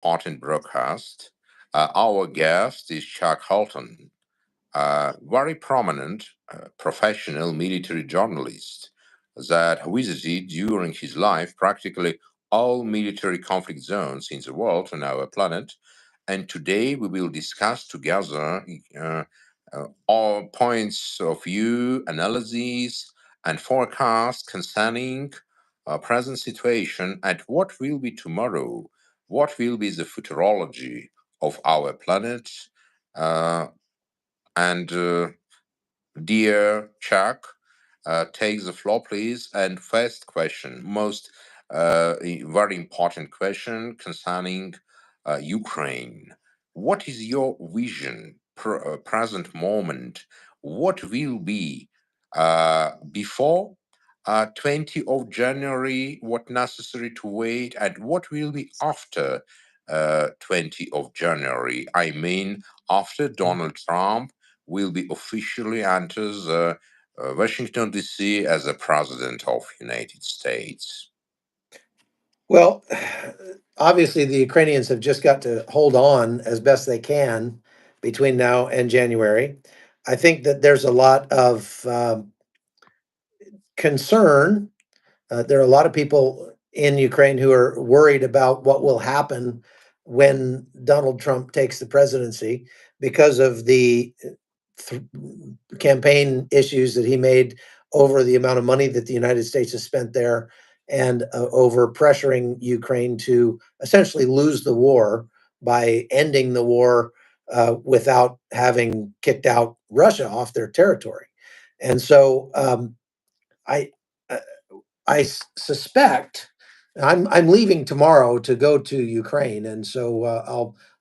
important broadcast. Our guest is Chuck Holton, a very prominent professional military journalist that visited during his life practically all military conflict zones in the world on our planet. And today we will discuss together all points of view, analyses, and forecasts concerning present situation and what will be tomorrow, what will be the futurology of our planet. Uh, and Dear Chuck, take the floor, please. And first question, very important question concerning Ukraine. What is your vision, present moment? What will be before 20 of January? What necessary to wait, and what will be after 20 of January? I mean, after Donald Trump will be officially enters Washington D.C. as a president of United States. Well, obviously, the Ukrainians have just got to hold on as best they can between now and January. I think that there's a lot of concern. There are a lot of people in Ukraine who are worried about what will happen when Donald Trump takes the presidency because of the th- campaign issues that he made over the amount of money that the United States has spent there and over pressuring Ukraine to essentially lose the war by ending the war without having kicked out Russia off their territory. And so I, uh, suspect I'm leaving tomorrow to go to Ukraine, and so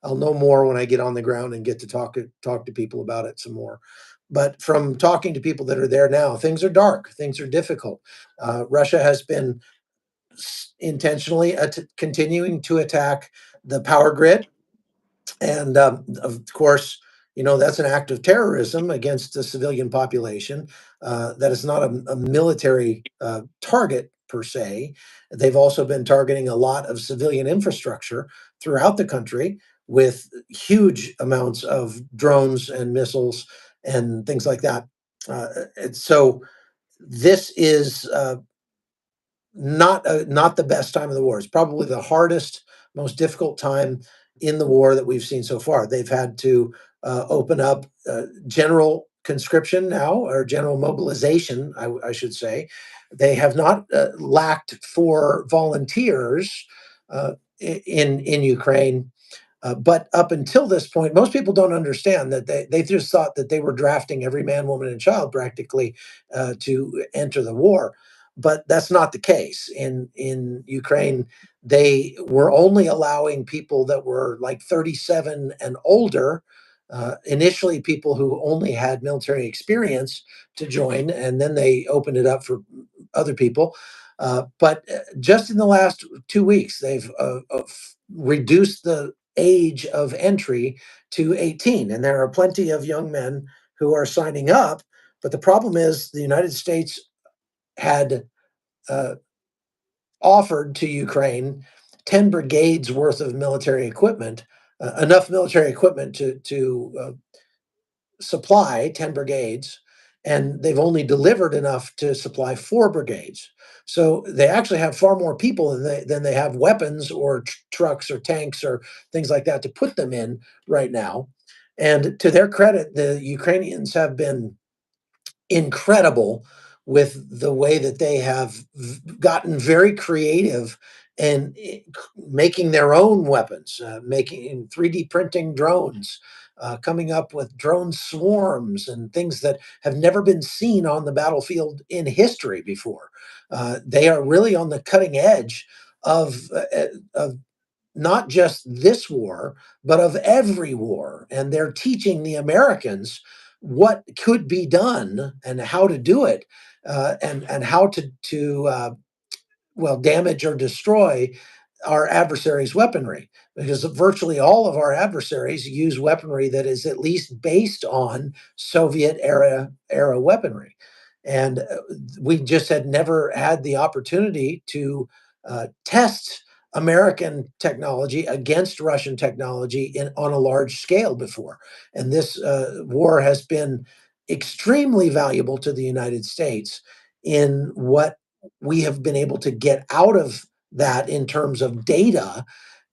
I'll know more when I get on the ground and get to talk to people about it some more. But from talking to people that are there now, things are dark, things are difficult. Russia has been intentionally continuing to attack the power grid, and of course, that's an act of terrorism against the civilian population. That is not a military target per se. They've also been targeting a lot of civilian infrastructure throughout the country with huge amounts of drones and missiles and things like that. And so this is not the best time of the war. It's probably the hardest, most difficult time in the war that we've seen so far. They've had to open up general conscription now, or general mobilization, I should say. They have not lacked for volunteers in Ukraine. But up until this point, most people don't understand that they just thought that they were drafting every man, woman, and child practically to enter the war. But that's not the case. In Ukraine, they were only allowing people that were like 37 and older. Initially, people who only had military experience to join, and then they opened it up for other people. But just in the last 2 weeks, they've reduced the age of entry to 18. And there are plenty of young men who are signing up. But the problem is the United States had uh, offered to Ukraine 10 brigades worth of military equipment, enough military equipment to supply 10 brigades, and they've only delivered enough to supply 4 brigades. So they actually have far more people than they have weapons or trucks or tanks or things like that to put them in right now. And to their credit, the Ukrainians have been incredible with the way that they have gotten very creative and making their own weapons, making 3D printing drones, coming up with drone swarms and things that have never been seen on the battlefield in history before. They are really on the cutting edge of not just this war, but of every war. And they're teaching the Americans what could be done and how to do it, and how to damage or destroy our adversaries' weaponry. Because virtually all of our adversaries use weaponry that is at least based on Soviet era weaponry. And we just had never had the opportunity to test American technology against Russian technology on a large scale before. And this war has been extremely valuable to the United States in what we have been able to get out of that in terms of data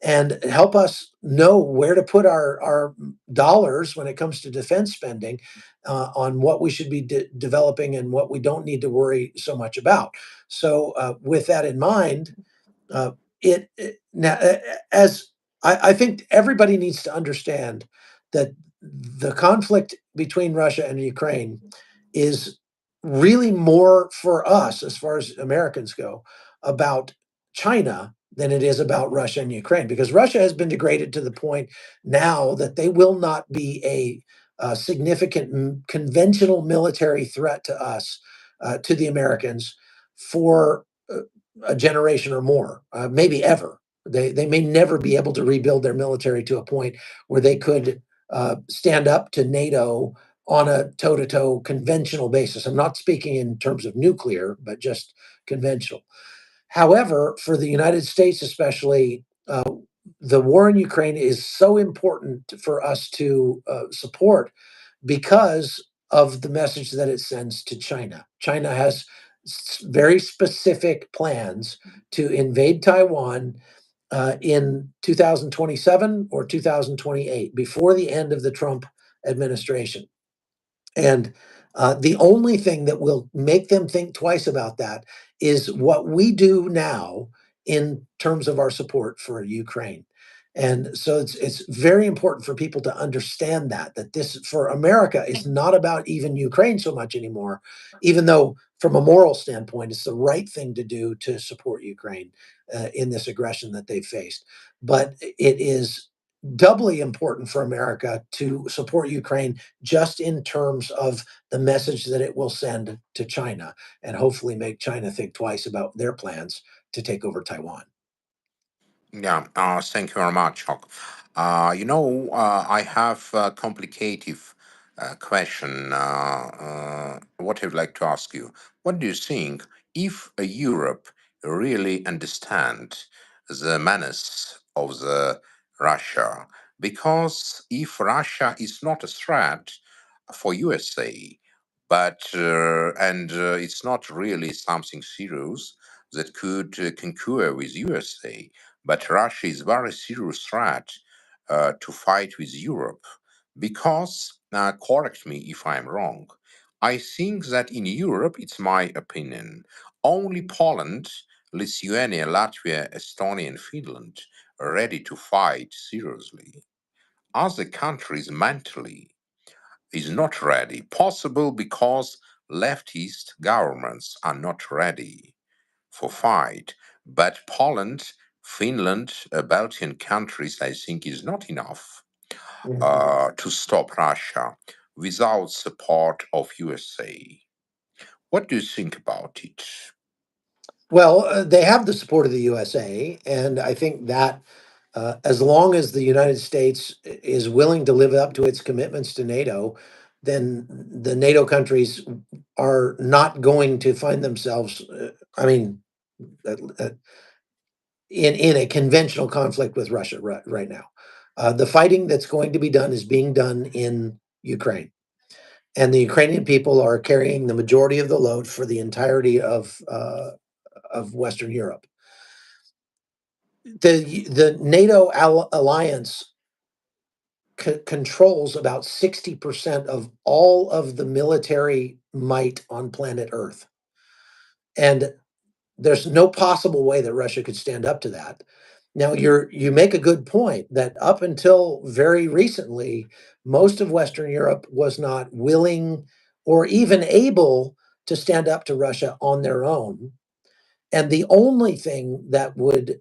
and help us know where to put our dollars when it comes to defense spending on what we should be developing and what we don't need to worry so much about. So, with that in mind, uh, now, as I think everybody needs to understand that the conflict between Russia and Ukraine is really more for us, as far as Americans go, about China than it is about Russia and Ukraine, because Russia has been degraded to the point now that they will not be a significant conventional military threat to us, to the Americans, for a generation or more, maybe ever. They may never be able to rebuild their military to a point where they could stand up to NATO on a toe-to-toe conventional basis. I'm not speaking in terms of nuclear, but just conventional. However, for the United States especially, the war in Ukraine is so important for us to support because of the message that it sends to China. China has very specific plans to invade Taiwan in 2027 or 2028, before the end of the Trump administration. And the only thing that will make them think twice about that is what we do now in terms of our support for Ukraine. And so it's very important for people to understand that this, for America, is not about even Ukraine so much anymore, even though from a moral standpoint, it's the right thing to do to support Ukraine in this aggression that they've faced. But it is doubly important for America to support Ukraine just in terms of the message that it will send to China, and hopefully make China think twice about their plans to take over Taiwan. Yeah, thank you very much, Chuck. I have a complicated question. What I'd like to ask you: what do you think if Europe really understand the menace of the Russia? Because if Russia is not a threat for USA, but it's not really something serious that could concur with USA, but Russia is very serious threat to fight with Europe, because, correct me if I'm wrong, I think that in Europe, it's my opinion, only Poland, Lithuania, Latvia, Estonia, and Finland are ready to fight seriously. Other countries mentally is not ready, possible because leftist governments are not ready for fight. But Poland, Finland, Balkan countries, I think, is not enough to stop Russia without support of USA. What do you think about it? Well, they have the support of the USA, and I think that as long as the United States is willing to live up to its commitments to NATO, then the NATO countries are not going to find themselves, I mean, uh, uh, in a conventional conflict with Russia right now. The fighting that's going to be done is being done in Ukraine, and the Ukrainian people are carrying the majority of the load for the entirety of Western Europe. The NATO alliance controls about 60% of all of the military might on planet Earth, and there's no possible way that Russia could stand up to that. Now, you make a good point that up until very recently, most of Western Europe was not willing or even able to stand up to Russia on their own. And the only thing that would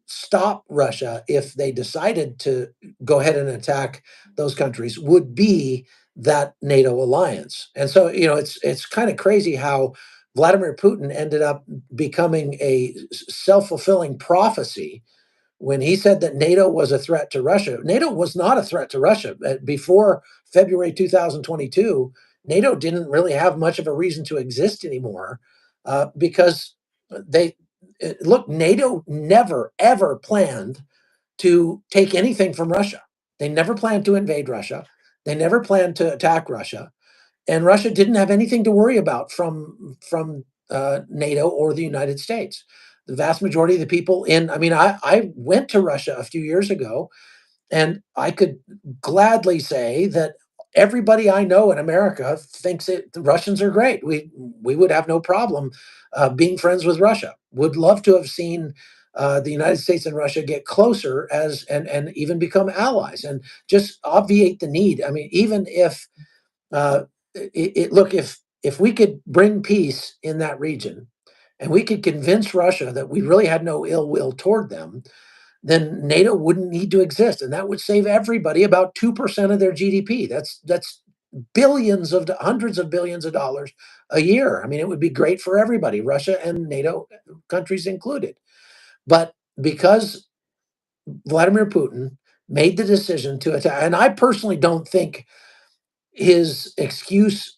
stop Russia if they decided to go ahead and attack those countries would be that NATO alliance. And so, it's kind of crazy how Vladimir Putin ended up becoming a self-fulfilling prophecy when he said that NATO was a threat to Russia. NATO was not a threat to Russia. Before February 2022, NATO didn't really have much of a reason to exist anymore, because they look, NATO never, ever planned to take anything from Russia. They never planned to invade Russia. They never planned to attack Russia. And Russia didn't have anything to worry about from NATO or the United States. The vast majority of the people I went to Russia a few years ago, and I could gladly say that everybody I know in America thinks the Russians are great. We would have no problem being friends with Russia. Would love to have seen the United States and Russia get closer and even become allies and just obviate the need. I mean, even if look, if we could bring peace in that region, and we could convince Russia that we really had no ill will toward them, then NATO wouldn't need to exist, and that would save everybody about 2% of their GDP. That's hundreds of billions of dollars a year. I mean, it would be great for everybody, Russia and NATO countries included. But because Vladimir Putin made the decision to attack, and I personally don't think his excuse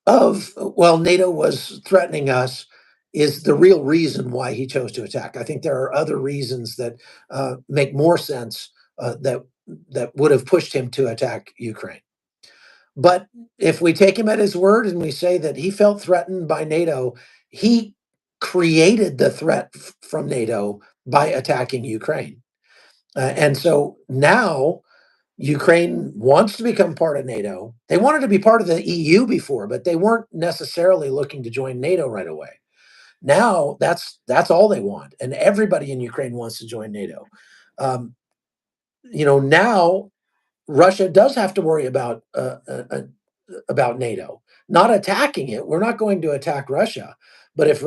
of, well, NATO was threatening us is the real reason why he chose to attack. I think there are other reasons that make more sense that would have pushed him to attack Ukraine. But if we take him at his word and we say that he felt threatened by NATO, he created the threat from NATO by attacking Ukraine. And so now Ukraine wants to become part of NATO. They wanted to be part of the EU before, but they weren't necessarily looking to join NATO right away. Now that's all they want, and everybody in Ukraine wants to join NATO. Now Russia does have to worry about NATO not attacking it. We're not going to attack Russia, but if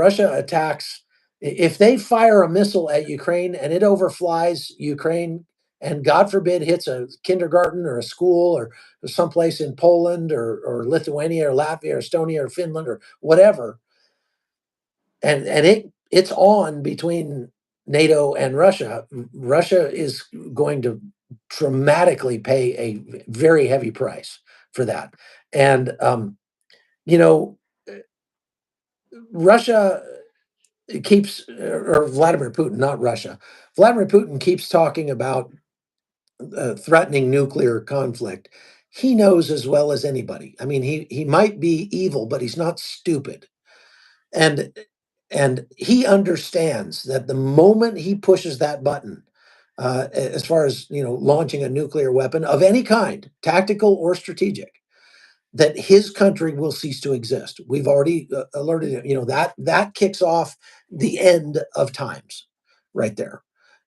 they fire a missile at Ukraine and it overflies Ukraine and God forbid hits a kindergarten or a school or someplace in Poland or Lithuania or Latvia or Estonia or Finland or whatever, and it's on between NATO and Russia, Russia is going to dramatically pay a very heavy price for that. And you know, Russia keeps, or Vladimir Putin, not Russia. Vladimir Putin keeps talking about threatening nuclear conflict. He knows as well as anybody. I mean, he might be evil, but he's not stupid. And he understands that the moment he pushes that button, as far as launching a nuclear weapon of any kind, tactical or strategic, that his country will cease to exist. We've already alerted him. That kicks off the end of times, right there,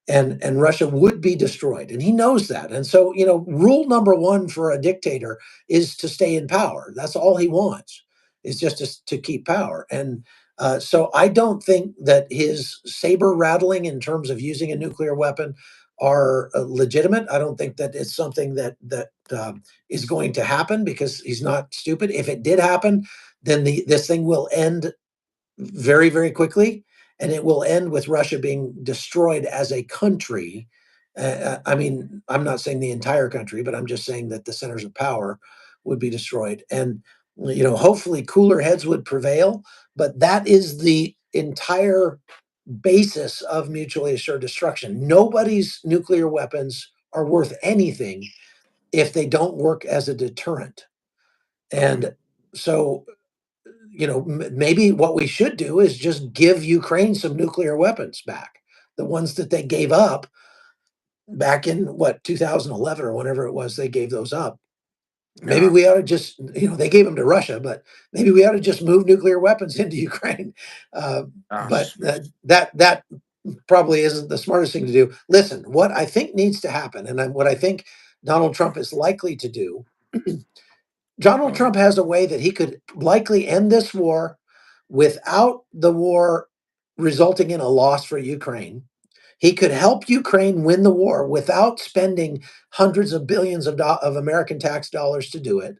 and Russia would be destroyed, and he knows that. And so, rule number one for a dictator is to stay in power. That's all he wants, is just to keep power. And so I don't think that his saber rattling in terms of using a nuclear weapon are legitimate. I don't think that it's something that is going to happen because he's not stupid. If it did happen, then this thing will end very, very quickly, and it will end with Russia being destroyed as a country. I mean, I'm not saying the entire country, but I'm just saying that the centers of power would be destroyed. And, hopefully cooler heads would prevail, but that is the entire basis of mutually assured destruction. Nobody's nuclear weapons are worth anything if they don't work as a deterrent. And so, maybe what we should do is just give Ukraine some nuclear weapons back, the ones that they gave up back in 2011 or whenever it was they gave those up. Maybe we ought to just, they gave them to Russia, but maybe we ought to just move nuclear weapons into Ukraine. But that probably isn't the smartest thing to do. Listen, what I think needs to happen, and what I think Donald Trump is likely to do, Donald Trump has a way that he could likely end this war without the war resulting in a loss for Ukraine. He could help Ukraine win the war without spending hundreds of billions of American tax dollars to do it.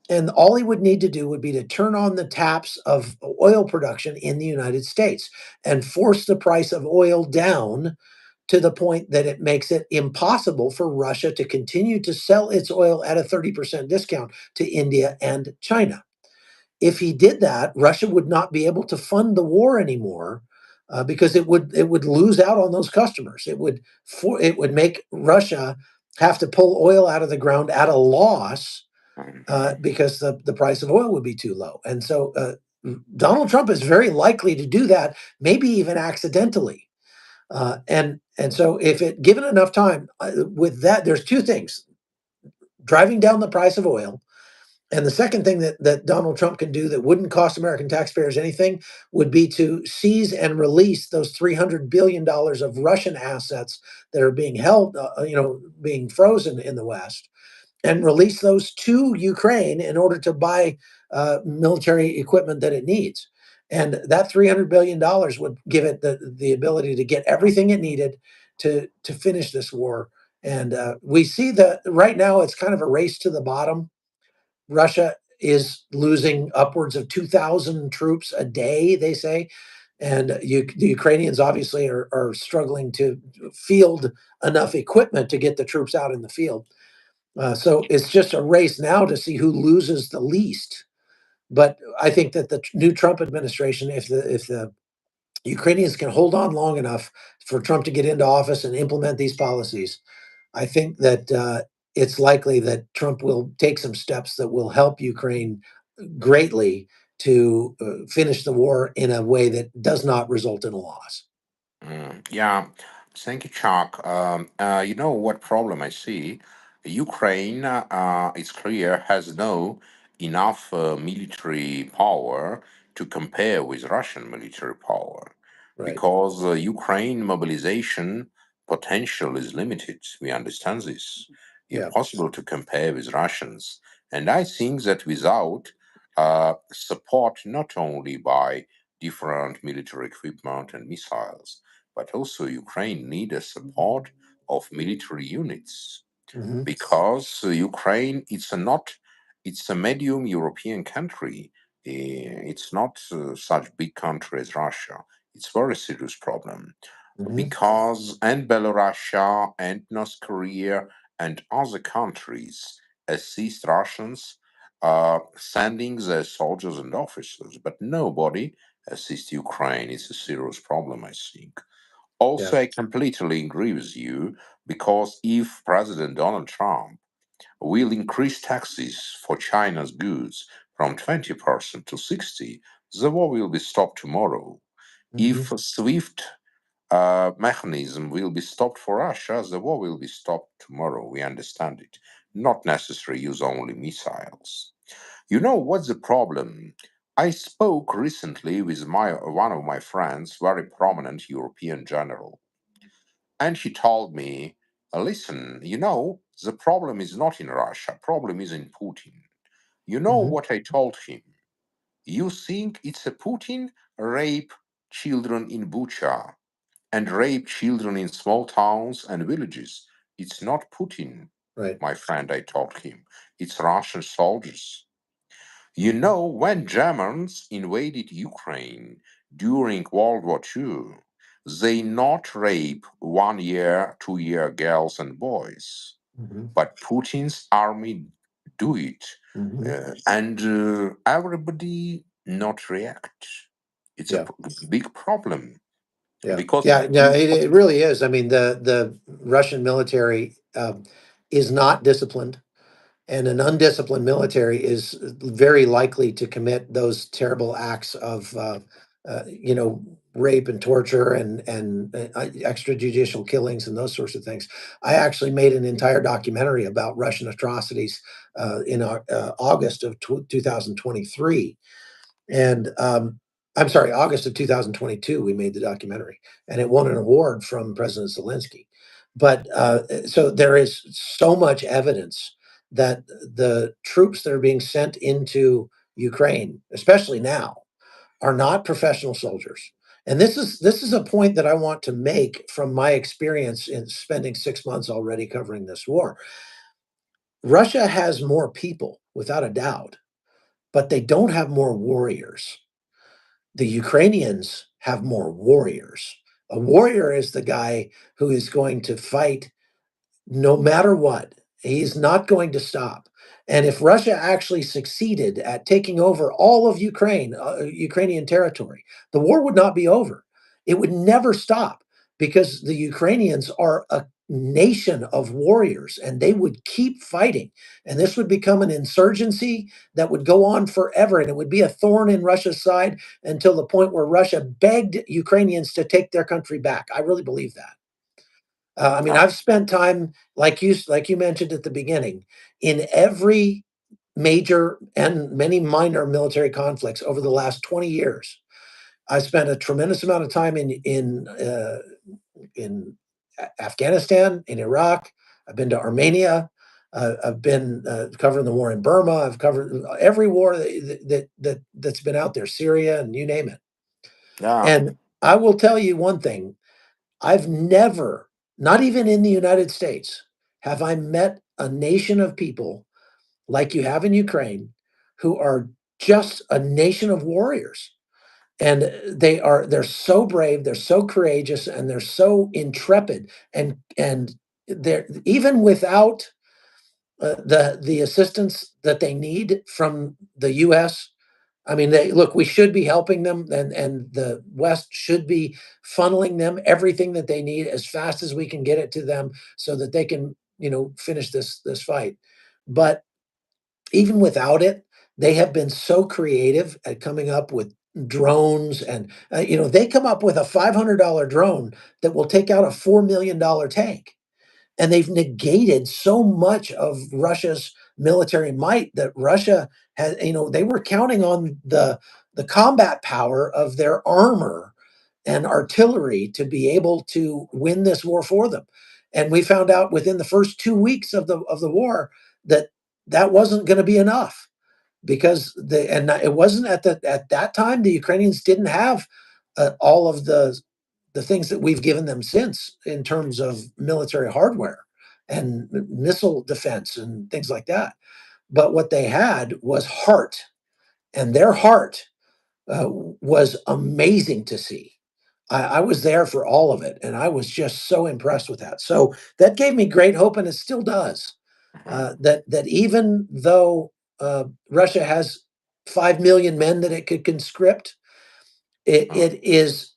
And all he would need to do would be to turn on the taps of oil production in the United States and force the price of oil down to the point that it makes it impossible for Russia to continue to sell its oil at a 30% discount to India and China. If he did that, Russia would not be able to fund the war anymore because it would lose out on those customers. It would make Russia have to pull oil out of the ground at a loss because the price of oil would be too low. And so Donald Trump is very likely to do that, maybe even accidentally. And so if it given enough time, with that, there's two things: driving down the price of oil. And the second thing that Donald Trump can do that wouldn't cost American taxpayers anything would be to seize and release those $300 billion of Russian assets that are being held, being frozen in the West, and release those to Ukraine in order to buy military equipment that it needs. And that $300 billion would give it the ability to get everything it needed to finish this war. And we see that right now it's kind of a race to the bottom. Russia is losing upwards of 2,000 troops a day, they say. And the Ukrainians obviously are struggling to field enough equipment to get the troops out in the field. So it's just a race now to see who loses the least. But I think that the new Trump administration, if the Ukrainians can hold on long enough for Trump to get into office and implement these policies, I think that it's likely that Trump will take some steps that will help Ukraine greatly to finish the war in a way that does not result in a loss. Yeah, thank you, Chuck. You know what problem I see? Ukraine, it's clear, has no enough military power to compare with Russian military power Right. because Ukraine mobilization potential is limited. We understand this. Yeah. Impossible to compare with Russians. And I think that without support not only by different military equipment and missiles, but also Ukraine need a support of military units Mhm. because Ukraine it's a medium European country. It's not such big country as Russia. It's very serious problem Mhm. because and Belarus and North Korea and other countries assist Russians sending their soldiers and officers, but nobody assists Ukraine. It's a serious problem, I think. Also, Yeah. I completely agree with you because if President Donald Trump will increase taxes for China's goods from 20% to 60, the war will be stopped tomorrow. Mhm. If a SWIFT mechanism will be stopped for Russia, the war will be stopped tomorrow. We understand it. Not necessary use only missiles. You know what's the problem? I spoke recently with one of my friends, very prominent European general, and he told me, "Listen, you know, the problem is not in Russia. Problem is in Putin." You know Mhm. what I told him? You think it's a Putin rape children in Bucha and rape children in small towns and villages? It's not Putin, Right. my friend. I told him it's Russian soldiers. You know, when Germans invaded Ukraine during World War II, they not rape 1 year, 2 year girls and boys, Mhm. but Putin's army do it, Mhm. and everybody not react. It's a Yeah. big problem Yeah. because Yeah. Yeah. It really is. I mean, the Russian military is not disciplined. And an undisciplined military is very likely to commit those terrible acts of, rape and torture and extrajudicial killings and those sorts of things. I actually made an entire documentary about Russian atrocities in August of 2023, and I'm sorry, August of 2022. We made the documentary, and it won an award from President Zelensky. But so there is so much evidence that the troops that are being sent into Ukraine, especially now, are not professional soldiers. And this is a point that I want to make from my experience in spending 6 months already covering this war. Russia has more people, without a doubt, but they don't have more warriors. The Ukrainians have more warriors. A warrior is the guy who is going to fight no matter what. He's not going to stop. And if Russia actually succeeded at taking over all of Ukraine, Ukrainian territory, the war would not be over. it would never stop because the Ukrainians are a nation of warriors and they would keep fighting. And this would become an insurgency that would go on forever. And it would be a thorn in Russia's side until the point where Russia begged Ukrainians to take their country back. I really believe that. I mean, Yeah. I've spent time, like you mentioned at the beginning, in every major and many minor military conflicts over the last 20 years. I spent a tremendous amount of time in Afghanistan, in Iraq. I've been to Armenia. I've been covering the war in Burma. I've covered every war that's been out there, Syria, and you name it. Yeah. And I will tell you one thing: I've never, not even in the United States, have I met a nation of people like you have in Ukraine who are just a nation of warriors. And they're so brave, they're so courageous, and they're so intrepid. And they're even without the assistance that they need from the US. I mean, look, we should be helping them, and the West should be funneling them everything that they need as fast as we can get it to them so that they can, finish this fight. But even without it, they have been so creative at coming up with drones, and they come up with a $500 drone that will take out a $4 million tank, and they've negated so much of Russia's military might that Russia has. They were counting on the combat power of their armor and artillery to be able to win this war for them. And we found out within the first 2 weeks of the war that that wasn't going to be enough, because it wasn't at that time the Ukrainians didn't have all of the things that we've given them since in terms of military hardware and missile defense and things like that. But what they had was heart, and their heart was amazing to see. I was there for all of it, and I was just so impressed with that. So that gave me great hope, and it still does. Mhm. That even though Russia has 5 million men that it could conscript, Mm. it is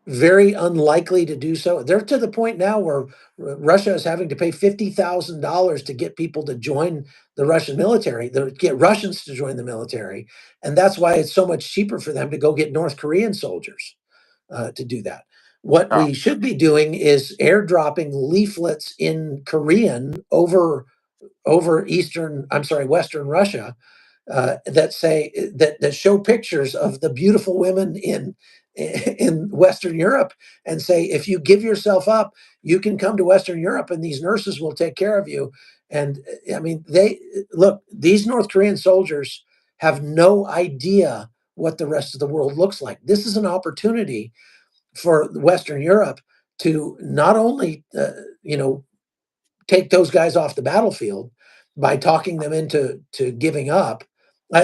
very unlikely to do so. They're to the point now where Russia is having to pay $50,000 to get people to join the Russian military, to get Russians to join the military, and that's why it's so much cheaper for them to go get North Korean soldiers to do that. What Yeah. we should be doing is airdropping leaflets in Korean over Western Russia, that show pictures of the beautiful women in Western Europe, and say, if you give yourself up, you can come to Western Europe, and these nurses will take care of you. And I mean, these North Korean soldiers have no idea what the rest of the world looks like. This is an opportunity for Western Europe to not only, take those guys off the battlefield by talking them into giving up.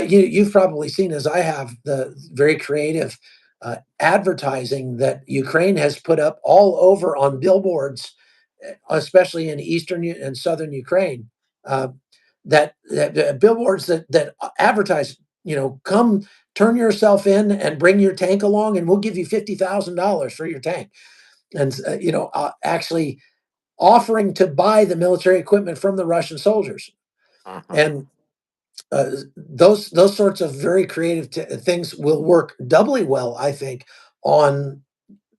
You've probably seen, as I have, the very creative advertising that Ukraine has put up all over on billboards, especially in eastern and southern Ukraine. Uh, that billboards that advertise, come turn yourself in and bring your tank along, and we'll give you $50,000 for your tank, and actually offering to buy the military equipment from the Russian soldiers. Mhm. And those sorts of very creative things will work doubly well, I think, on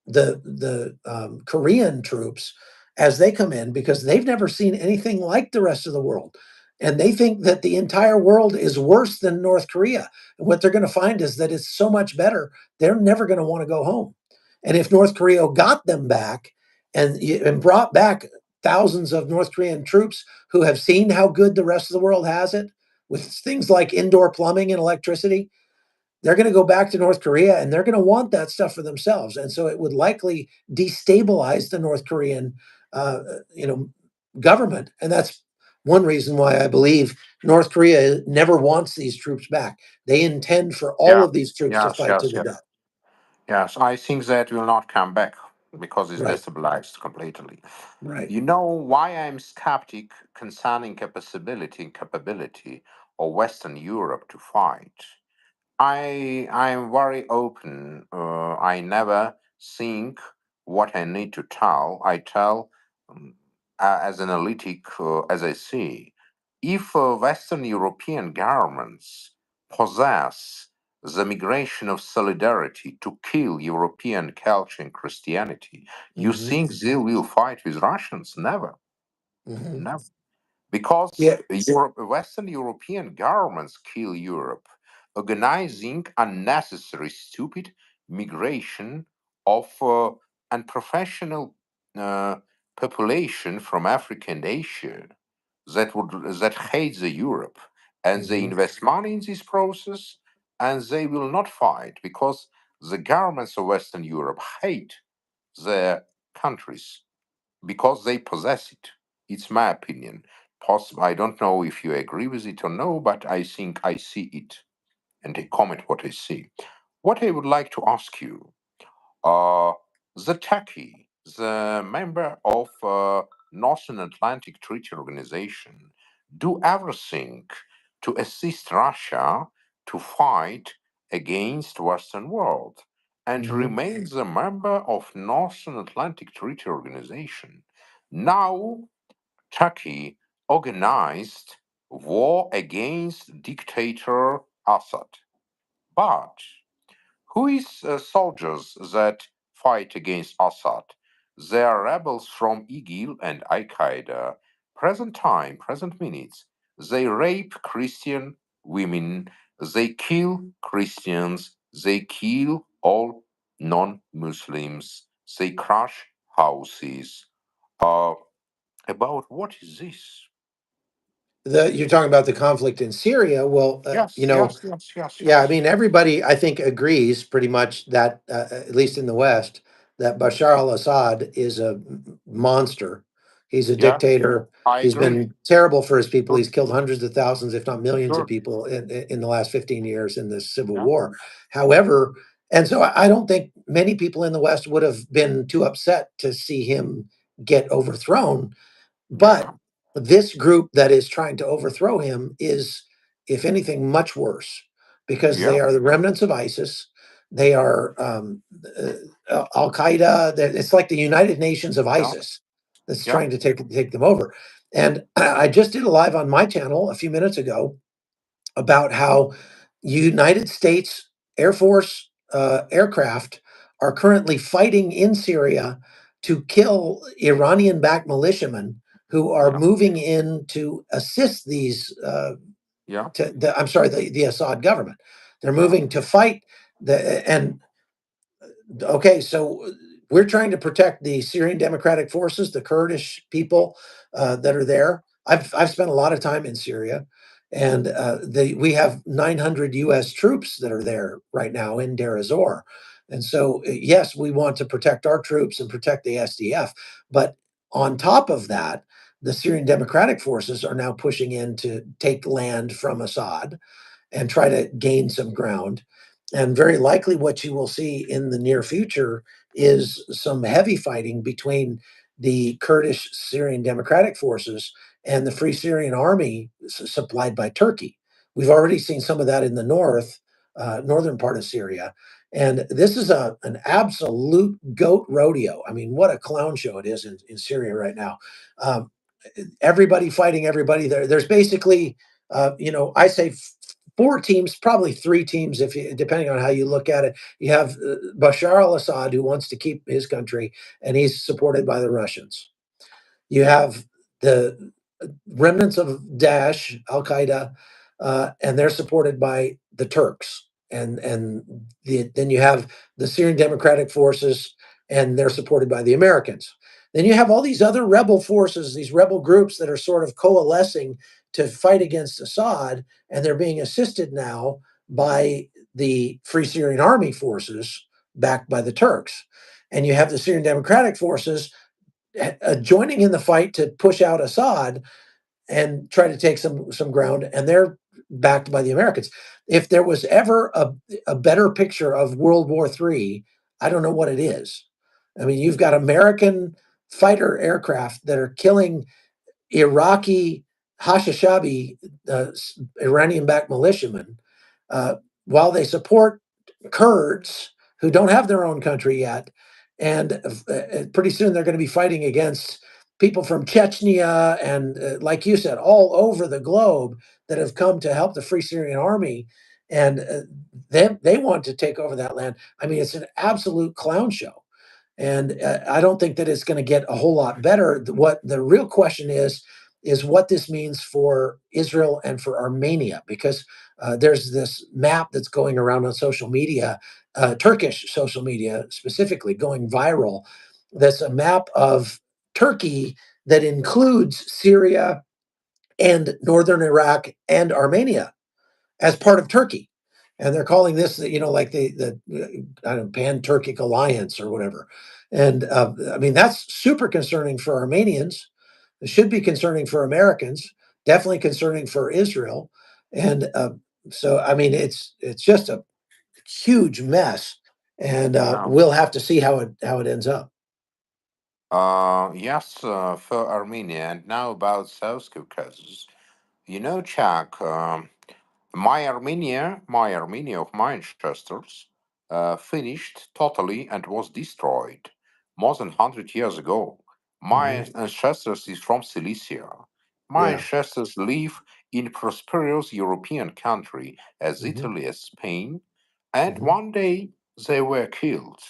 the Korean troops as they come in, because they've never seen anything like the rest of the world. And they think that the entire world is worse than North Korea. And what they're going to find is that it's so much better, they're never going to want to go home. And if North Korea got them back and brought back thousands of North Korean troops who have seen how good the rest of the world has it with things like indoor plumbing and electricity, they're going to go back to North Korea and they're going to want that stuff for themselves. And so it would likely destabilize the North Korean, uh, you know, government. And that's one reason why I believe North Korea never wants these troops back. They intend for all Yeah. of these troops to Yes. fight to Yes. the Yes. death. Yes. I think that will not come back because it's Right. destabilized completely. Right. You know why I'm skeptic concerning capability and capability of Western Europe to fight? I'm very open. I never think what I need to tell, I tell as analytic as I see. If Western European governments possess the migration of solidarity to kill European culture and Christianity, you think they will fight with Russians? Never. Never. Because Yeah. Western European governments kill Europe, organizing unnecessary, stupid migration of unprofessional uh, population from Africa and Asia that hate the Europe, and they invest money in this process, and they will not fight because the governments of Western Europe hate their countries because they possess it. It's my opinion. I don't know if you agree with it or no, but I think I see it and I comment what I see. What I would like to ask you, uh, the Turkey, the member of Northern Atlantic Treaty Organization, do everything to assist Russia to fight against Western world and remains a member of Northern Atlantic Treaty Organization. Now, Turkey organized war against dictator Assad. But who is soldiers that fight against Assad? They are rebels from IGIL and Al Qaeda. Present time, present minutes. They rape Christian women. They kill Christians. They kill all non-Muslims. They crush houses. Uh, about what is this? You're talking about the conflict in Syria. Well, Yes, yes, yes, yes, yeah, I yes. mean, everybody, I think, agrees pretty much that, at least in the West, that Bashar al-Assad is a monster. He's a Yeah, dictator. I He's agree. been terrible for his people. Sure, He's killed hundreds of thousands, if not millions of sure. people in the last 15 years in this civil Yeah, war. However, and so I don't think many people in the West would have been too upset to see him get overthrown. But yeah, this group that is trying to overthrow him is, if anything, much worse because yeah, they are the remnants of ISIS. They are Al Qaeda. It's like the United Nations of yeah, ISIS that's yeah, trying to take them over. And I just did a live on my channel a few minutes ago about how United States Air Force aircraft are currently fighting in Syria to kill Iranian-backed militiamen who are yeah, moving in to assist these. yeah, I'm sorry, the Assad government. They're yeah, moving to fight and okay, so we're trying to protect the Syrian Democratic Forces, the Kurdish people that are there. I've spent a lot of time in Syria, and we have 900 U.S. troops that are there right now in Deir ez-Zor, and so yes, we want to protect our troops and protect the SDF, but on top of that, the Syrian Democratic Forces are now pushing in to take land from Assad and try to gain some ground. And very likely, what you will see in the near future is some heavy fighting between the Kurdish Syrian Democratic Forces and the Free Syrian Army supplied by Turkey. We've already seen some of that in the northern part of Syria. And this is an absolute goat rodeo. I mean, what a clown show it is in Syria right now. Um, Everybody fighting everybody. There's basically, I say four teams, probably three teams, if you, depending on how you look at it. You have Bashar al-Assad, who wants to keep his country, and he's supported by the Russians. You have the remnants of Daesh, Al Qaeda, and they're supported by the Turks. Then you have the Syrian Democratic Forces, and they're supported by the Americans. Then you have all these other rebel forces, these rebel groups that are sort of coalescing to fight against Assad, and they're being assisted now by the Free Syrian Army forces backed by the Turks. And you have the Syrian Democratic Forces joining in the fight to push out Assad and try to take some ground, and they're backed by the Americans. If there was ever a better picture of World War III, I don't know what it is. I mean, you've got American fighter aircraft that are killing Iraqi Hashishabi, Iranian-backed militiamen, while they support Kurds who don't have their own country yet, and pretty soon they're going to be fighting against people from Chechnya and, like you said, all over the globe that have come to help the Free Syrian Army, and they want to take over that land. I mean, it's an absolute clown show. And I don't think that it's going to get a whole lot better. What the real question is what this means for Israel and for Armenia, because there's this map that's going around on social media, Turkish social media specifically, going viral. That's a map of Turkey that includes Syria and northern Iraq and Armenia as part of Turkey. And they're calling this, like the I don't know, Pan-Turkic Alliance or whatever. And I mean, that's super concerning for Armenians. It should be concerning for Americans, definitely concerning for Israel. And so, I mean, it's just a huge mess. And Yeah. we'll have to see how it ends up. Yes, for Armenia, and now about South Caucasus. You know, Chuck, my Armenia of my ancestors, finished totally and was destroyed more than 100 years ago. My Hmm. ancestors is from Cilicia. My Yeah. ancestors live in prosperous European country as Hmm. Italy, as Spain, and Hmm. one day they were killed.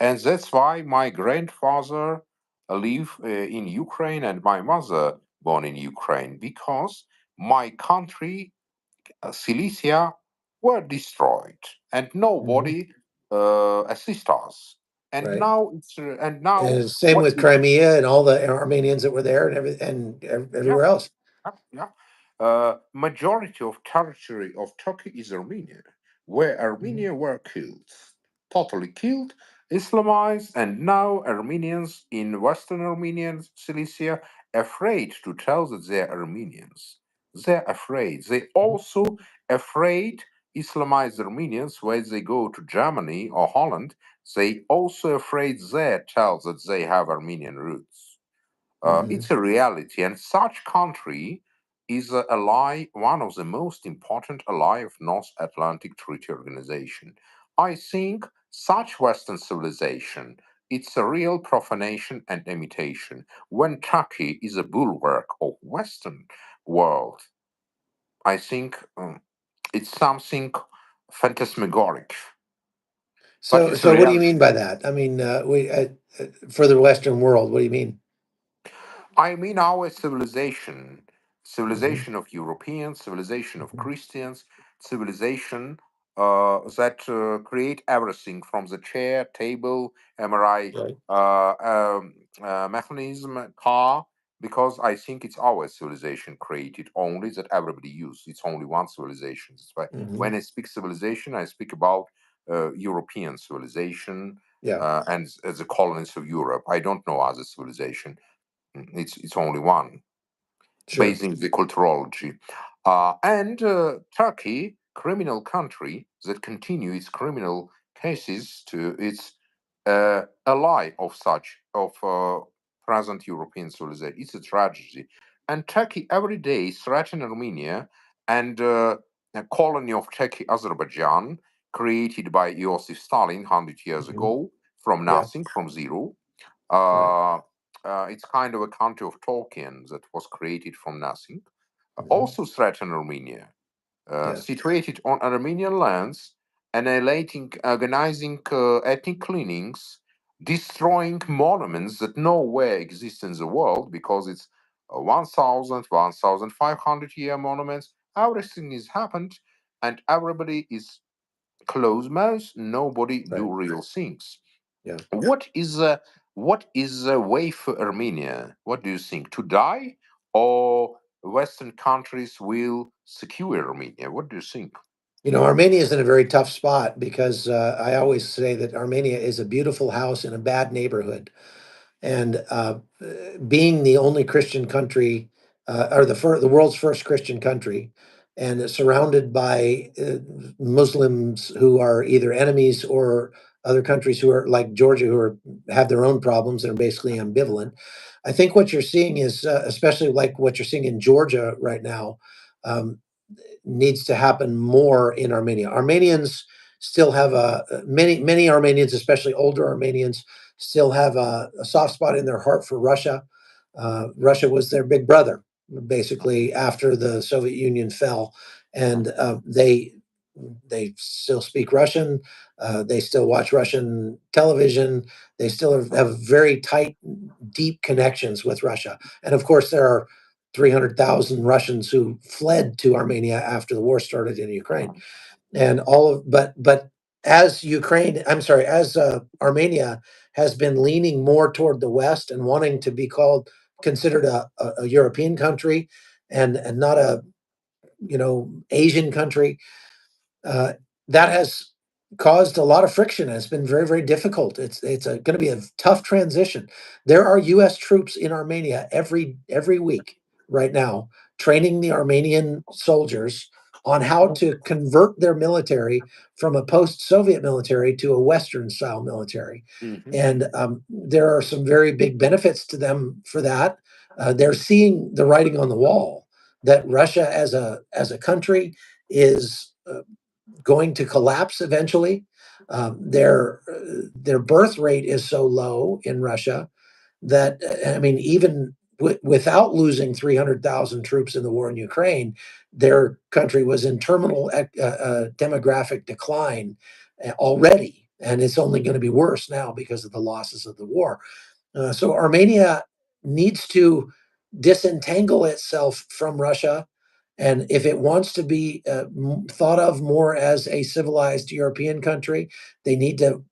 And that's why my grandfather lived in Ukraine and my mother born in Ukraine, because my country, Cilicia, were destroyed and Hmm. nobody assist us. And Right. now And same what with is Crimea and all the Armenians that were there and yeah, everywhere else. yeah. Majority of territory of Turkey is Armenia, where Mhm. Armenia were killed, totally killed, Islamized, and now Armenians in Western Armenian Cilicia afraid to tell that they're Armenians. They're afraid. They also afraid Islamized Armenians when they go to Germany or Holland. They also afraid there tell that they have Armenian roots. Mhm. It's a reality, and such country is a ally, one of the most important ally of North Atlantic Treaty Organization. I think such Western civilization, it's a real profanation and imitation. When Turkey is a bulwark of Western world, I think it's something phantasmagoric, but So, it's a so what do you reality. mean by that? I mean, for the Western world, what do you mean? I mean our civilization, Hmm. civilization of Europeans, civilization of Hmm. Christians, civilization that create everything from the chair, table, MRI Right. mechanism, car. Because I think it's our civilization created only that everybody use. It's only one civilization. That's why Hmm. when I speak civilization, I speak about European civilization Yeah. and the colonies of Europe. I don't know other civilization. It's only one, Sure. based in the culturology. And Turkey, criminal country that continue its criminal cases to its ally of such of present European civilization. It's a tragedy. And Turkey every day threaten Armenia and a colony of Turkey, Azerbaijan, created by Joseph Stalin 100 years Hmm. ago from Yeah. nothing, from zero. Right. Uh, it's kind of a country of Tolkien that was created from nothing. Hmm. Also threaten Armenia, Yeah. situated on Armenian lands, annihilating, organizing ethnic cleanings, destroying monuments that nowhere exist in the world because it's 1,000, 1,500 year monuments. Everything is happened, and everybody is closed mouth. Nobody Right. do real things. Yeah. What is the way for Armenia? What do you think? To die, or Western countries will secure Armenia? What do you think? Armenia is in a very tough spot because I always say that Armenia is a beautiful house in a bad neighborhood. And being the only Christian country, or the world's first Christian country, and surrounded by Muslims who are either enemies or other countries who are like Georgia, have their own problems and are basically ambivalent. I think what you're seeing is, especially like what you're seeing in Georgia right now, um, needs to happen more in Armenia. Armenians still have many Armenians, especially older Armenians, still have a soft spot in their heart for Russia. Russia was their big brother, basically, after the Soviet Union fell, and they still speak Russian. They still watch Russian television. They still have very tight, deep connections with Russia. And of course, there are 300,000 Russians who fled to Armenia after the war started in Ukraine. And but as Armenia has been leaning more toward the West and wanting to be considered a European country and not a Asian country, uh, that has caused a lot of friction. And it's been very, very difficult. It's going to be a tough transition. There are U.S. troops in Armenia every week right now, training the Armenian soldiers on how to convert their military from a post-Soviet military to a Western-style military. And there are some very big benefits to them for that. They're seeing the writing on the wall that Russia as a country is going to collapse eventually. Their birth rate is so low in Russia that I mean, even without losing 300,000 troops in the war in Ukraine, their country was in terminal demographic decline already, and it's only going to be worse now because of the losses of the war. So Armenia needs to disentangle itself from Russia. And if it wants to be thought of more as a civilized European country, they need to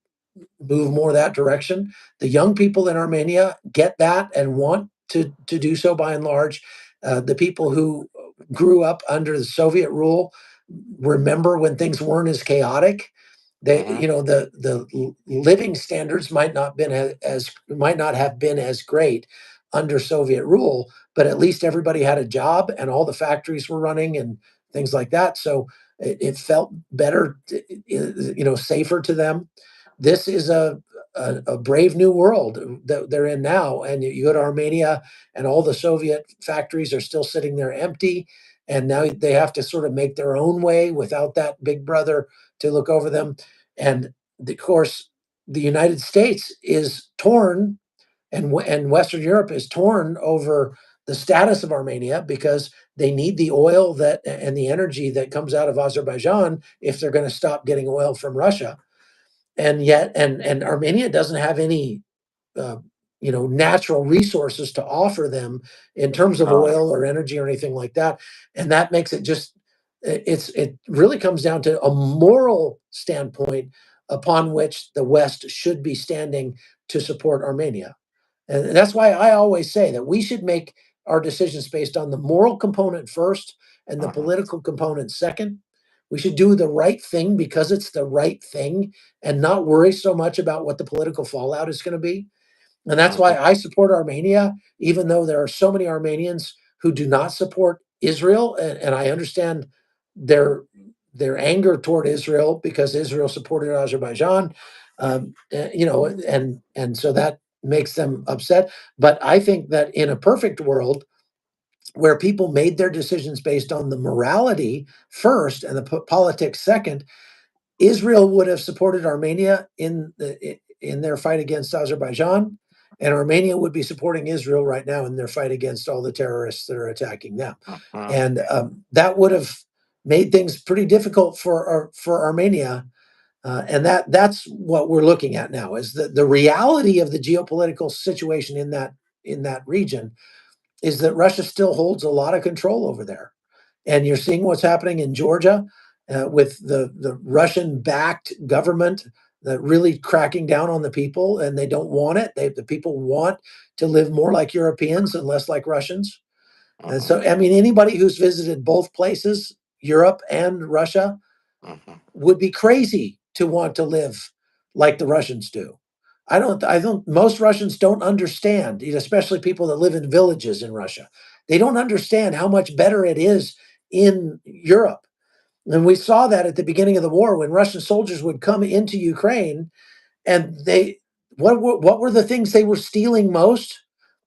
move more that direction. The young people in Armenia get that and want to do so by and large. The people who grew up under the Soviet rule remember when things weren't as chaotic. They, the living standards might not have been as great under Soviet rule, but at least everybody had a job and all the factories were running and things like that. So it felt better, safer to them. This is a brave new world that they're in now. And you go to Armenia, and all the Soviet factories are still sitting there empty. And now they have to sort of make their own way without that big brother to look over them. And of course, the United States is torn, and Western Europe is torn over the status of Armenia because they need the oil and the energy that comes out of Azerbaijan if they're going to stop getting oil from Russia. And yet, and Armenia doesn't have any, natural resources to offer them in terms of oil or energy or anything like that. And that makes it it really comes down to a moral standpoint upon which the West should be standing to support Armenia. And that's why I always say that we should make our decisions based on the moral component first and the political component second. We should do the right thing because it's the right thing and not worry so much about what the political fallout is going to be. And that's why I support Armenia, even though there are so many Armenians who do not support Israel. And I understand their anger toward Israel because Israel supported Azerbaijan, and so that makes them upset. But I think that in a perfect world, where people made their decisions based on the morality first and the politics second, Israel would have supported Armenia in their fight against Azerbaijan, and Armenia would be supporting Israel right now in their fight against all the terrorists that are attacking them. And that would have made things pretty difficult for Armenia. And that's what we're looking at now, is the reality of the geopolitical situation in that region is that Russia still holds a lot of control over there. And you're seeing what's happening in Georgia with the Russian-backed government that really cracking down on the people, and they don't want it. The people want to live more like Europeans and less like Russians. And so, I mean, anybody who's visited both places, Europe and Russia, would be crazy to want to live like the Russians do. Most Russians don't understand, especially people that live in villages in Russia. They don't understand how much better it is in Europe. And we saw that at the beginning of the war when Russian soldiers would come into Ukraine, and what were the things they were stealing most?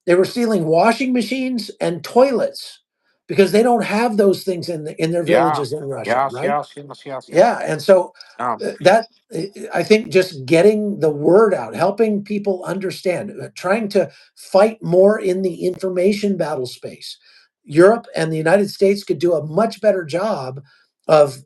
They were stealing washing machines and toilets because they don't have those things in their Yeah. villages in Russia, Yes. right? Yes. Yes. Yes. Yeah, Yes. and so Yeah. that I think just getting the word out, helping people understand, trying to fight more in the information battle space. Europe and the United States could do a much better job of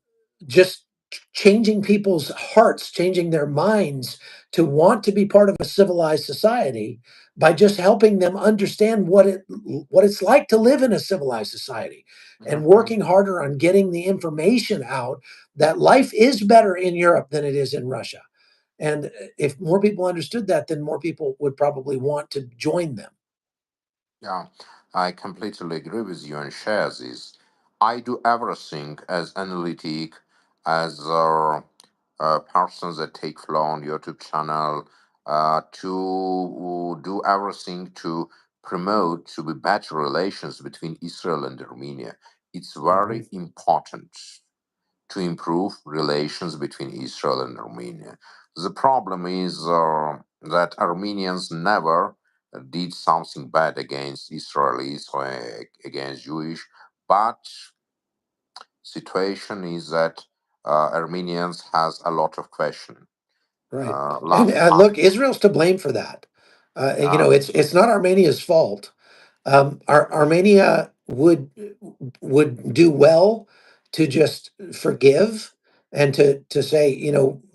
just changing people's hearts, changing their minds to want to be part of a civilized society by just helping them understand what it's like to live in a civilized society and Mhm. working harder on getting the information out that life is better in Europe than it is in Russia. And if more people understood that, then more people would probably want to join them. Yeah, I completely agree with you and share this. I do everything as analytic, as persons that take flow on YouTube channel, to do everything to promote to be better relations between Israel and Armenia. It's Mhm. very important to improve relations between Israel and Armenia. The problem is that Armenians never did something bad against Israelis or against Jewish, but situation is that Armenians has a lot of question. Right. And Last time, look, Israel's to blame for that. yeah, It's not Armenia's fault. Armenia would do well to just forgive and to say,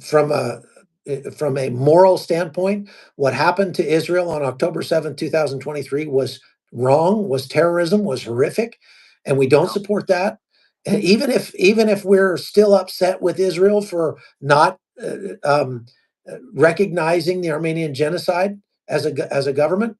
from a moral standpoint, what happened to Israel on October 7th, 2023 was wrong, was terrorism, was horrific, and we don't yeah, support that. And even if we're still upset with Israel for not recognizing the Armenian genocide as a government,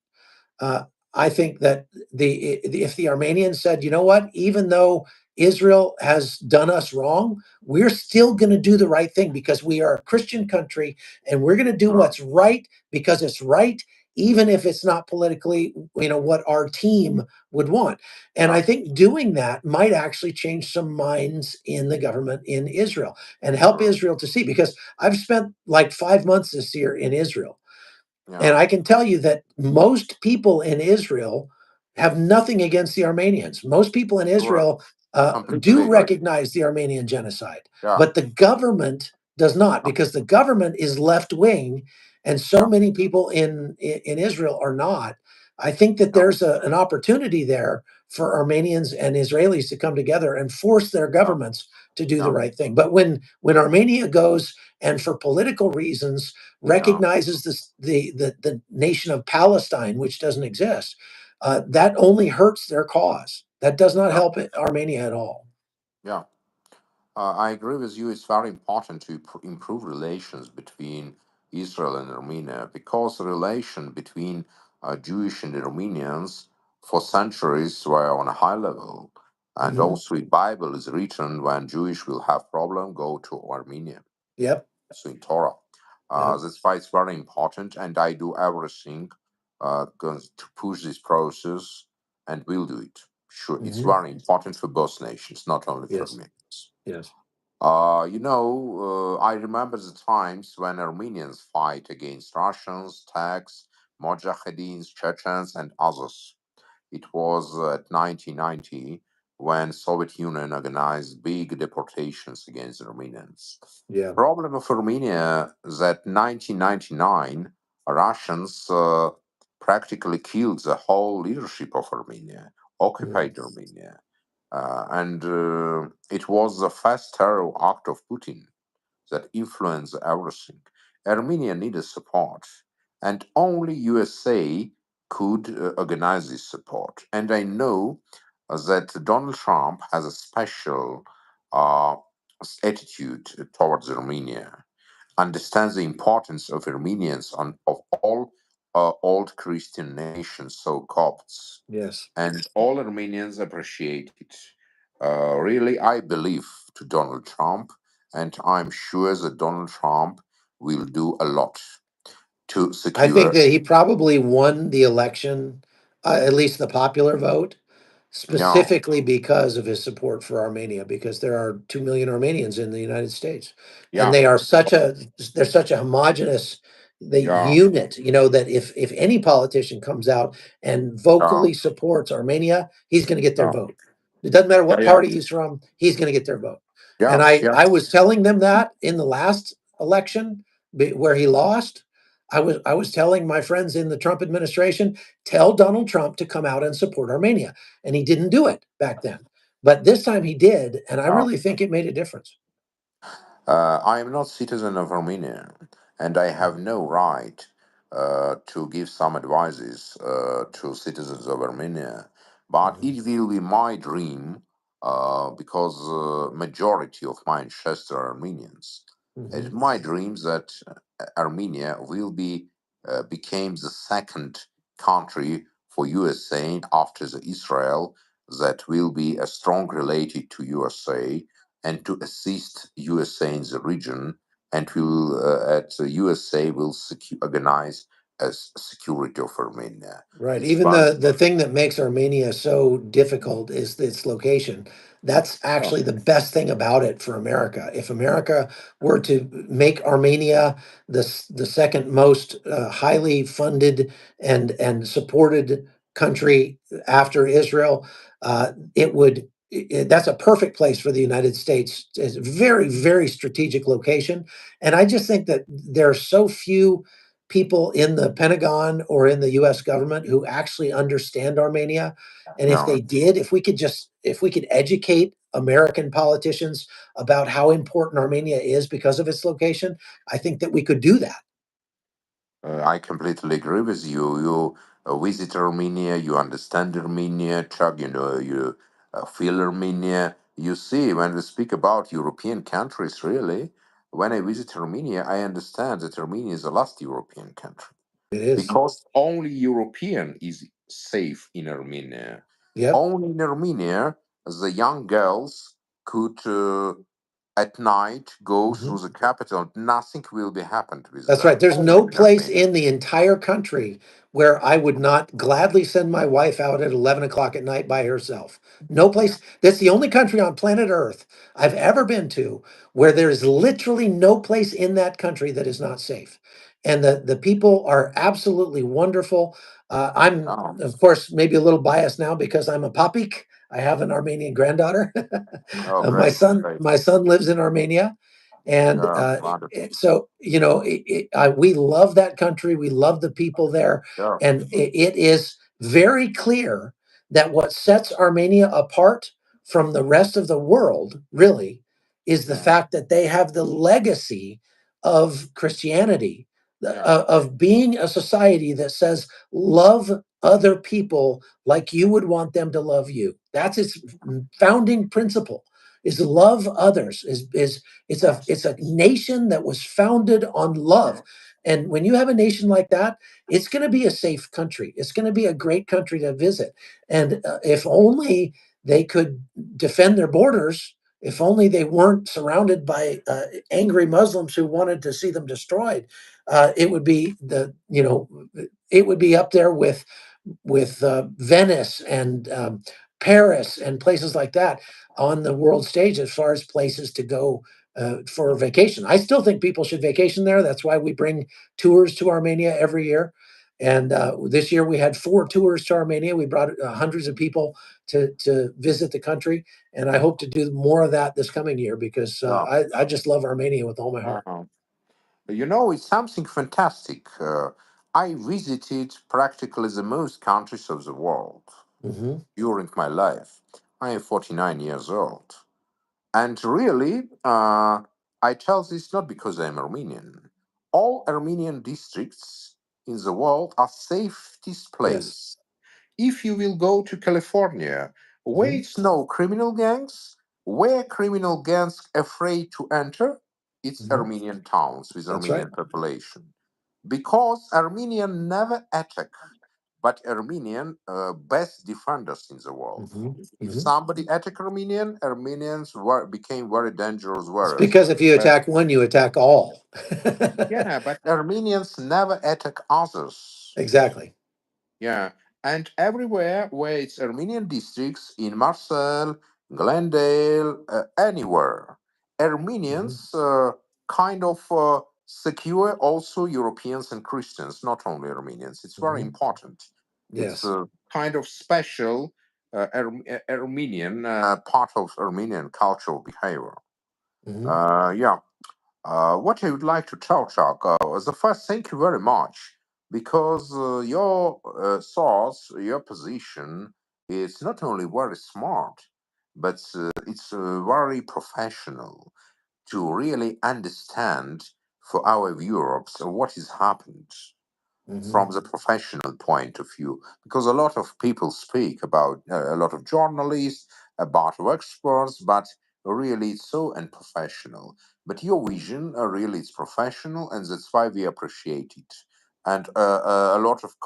uh, I think that if the Armenians said, you know what, even though Israel has done us wrong, we're still going to do the right thing because we are a Christian country and we're going to do yeah, what's right because it's right, even if it's not politically, what our team would want. And yeah, I think doing that might actually change some minds in the government in Israel and help yeah, Israel to see, because I've spent like 5 months this year in Israel. And yeah, I can tell you that most people in Israel have nothing against the Armenians. Most people in sure, Israel completely do agree. recognize the Armenian genocide, Yeah, but the government does not, yeah, because the government is left wing, and so yeah, many people in Israel are not. I think that yeah, there's an opportunity there for Armenians and Israelis to come together and force their yeah, governments to do the yeah, right thing. But when Armenia goes and for political reasons yeah, recognizes the nation of Palestine, which doesn't exist, that only hurts their cause. That does not yeah, help Armenia at all. yeah. I agree with you. It's very important to improve relations between Israel and Armenia, because the relation between Jewish and Armenians for centuries were on a high level. And Mhm. also, in Bible is written when Jewish will have problem, go to Armenia. Yep. So in Torah, Yep. that's why it's very important. And I do everything to push this process, and will do it. Sure, it's Hmm. very important for both nations, not only for Yes. Armenians. Yes. I remember the times when Armenians fight against Russians, Turks, Mojahedeens, Chechens, and others. It was at 1990 when Soviet Union organized big deportations against Armenians. Yeah. Problem of Armenia that 1999 Russians practically killed the whole leadership of Armenia, Mhm. occupied Armenia, and it was the first terror act of Putin that influenced everything. Armenia needed support, and only USA could organize this support. And I know that Donald Trump has a special uh, attitude towards Armenia, understands the importance of Armenians of all old Christian nations, so Copts, Yes. and all Armenians appreciate it. Really, I believe to Donald Trump, and I'm sure that Donald Trump will do a lot to I think secure. that he probably won the election, at least the popular vote, Yeah, specifically because of his support for Armenia, because there are 2 million Armenians in the United States. And yeah, they're such a homogenous the yeah, unit, that if any politician comes out and yeah, vocally supports Armenia, he's going to get their yeah, vote. It doesn't matter what Yeah, yeah, party he's from, he's going to get their vote. And yeah, yeah. I was telling them that in the last election where he lost. I was telling my friends in the Trump administration, tell Donald Trump to come out and support Armenia. And he didn't do it back then. But this time he did, and I Oh. really think it made a difference. I am not citizen of Armenia, and I have no right to give some advices to citizens of Armenia. But Mhm. it will be my dream because majority of my ancestors are Armenians. It's Mhm. my dream that Armenia will be became the second country for USA after the Israel that will be strong related to USA and to assist USA in the region, and will at the USA will organize as security of Armenia. Right. It's Even very the thing that makes Armenia so difficult is its location. That's oh, actually the best thing about it for America. If America were to make Armenia the second most highly funded and supported country after Israel, it would. That's a perfect place for the United States. It's a very, very strategic location, and I just think that there are so few people in the Pentagon or in the US government who actually understand Armenia. And if no. they did, if we could educate American politicians about how important Armenia is because of its location, I think that we could do that. I completely agree with you. You visit Armenia, you understand Armenia, Chuck, you feel Armenia. You see, when we speak about European countries, really, when I visit Armenia, I understand that Armenia is the last European country It is. because only European is safe in Armenia. Yep. Only in Armenia, the young girls could at night go Mhm. through the capital. Nothing will be happened with That's right. them. There's Only no in place Armenia. in the entire country where I would not gladly send my wife out at 11 o'clock at night by herself. No place. That's the only country on planet Earth I've ever been to where there is literally no place in that country that is not safe. And the people are absolutely wonderful. I'm, Oh, of course, maybe a little biased now because I'm a papik. I have an Armenian granddaughter. oh, My great, son, great. my son lives in Armenia, and Yeah, wonderful. so we love that country. We love the people there, Yeah, and it is very clear that what sets Armenia apart from the rest of the world really is the yeah, fact that they have the legacy of Christianity, yeah, of being a society that says love other people like you would want them to love you. That's its founding principle, is love others, is yes, it's a nation that was founded on love. yes, And when you have a nation like that, it's going to be a safe country. It's going to be a great country to visit. And if only they could defend their borders, if only they weren't surrounded by angry Muslims who wanted to see them destroyed, it would be it would be up there with Venice and Paris and places like that on the world stage as far as places to go for vacation. I still think people should vacation there. That's why we bring tours to Armenia every year. And this year we had 4 tours to Armenia. We brought hundreds of people to visit the country, and I hope to do more of that this coming year because yeah. I just love Armenia with all my heart. It's something fantastic. I visited practically the most countries of the world Hmm. during my life. I am 49 years old. And really, I tell this not because I'm Armenian. All Armenian districts in the world are safest Yes. place. If you will go to California, where Hmm. it's no criminal gangs, where criminal gangs afraid to enter, it's Hmm. Armenian towns with That's right. Armenian population. Because Armenian never attack, but Armenian best defenders in the world. Hmm. If Hmm. somebody attack Armenian, Armenians became very dangerous It's warriors. because if you But attack one, you attack all. yeah, but Armenians never attack others. Exactly. Yeah, and everywhere where it's Armenian districts in Marseille, Glendale, anywhere, Mhm. Armenians kind of secure also Europeans and Christians, not only Armenians. It's very Mhm. important. It's Yes. kind of special Armenian, part of Armenian cultural behavior. Mhm. Yeah. What I would like to tell Chuck is the first, thank you very much, because your thoughts, your position is not only very smart, but it's very professional to really understand for our viewers what has happened from the professional point of view, because a lot of people speak about a lot of journalists, about experts, but really it's so unprofessional. But your vision really is professional, and that's why we appreciate it. And a lot of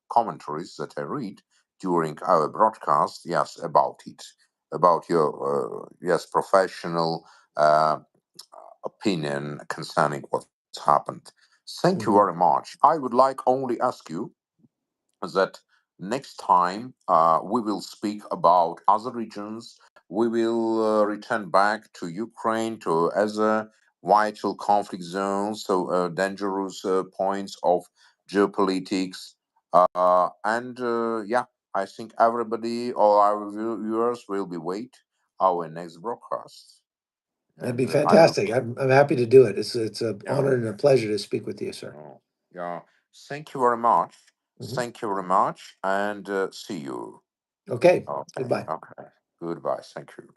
commentaries that I read during our broadcast, yes, about it, about your yes professional opinion concerning what's happened. Thank you very much. I would like only ask you that next time we will speak about other regions. We will return back to Ukraine, to other vital conflict zones, so dangerous points of geopolitics. And yeah, I think everybody, all our viewers, will be wait our next broadcast. That'd be And I look, fantastic. I'm happy to do it. It's an yeah, honor and a pleasure to speak with you, sir. oh, yeah. Thank you very much. Mhm. Thank you very much, and see you. Okay. Okay, Goodbye. okay. Goodbye. Thank you.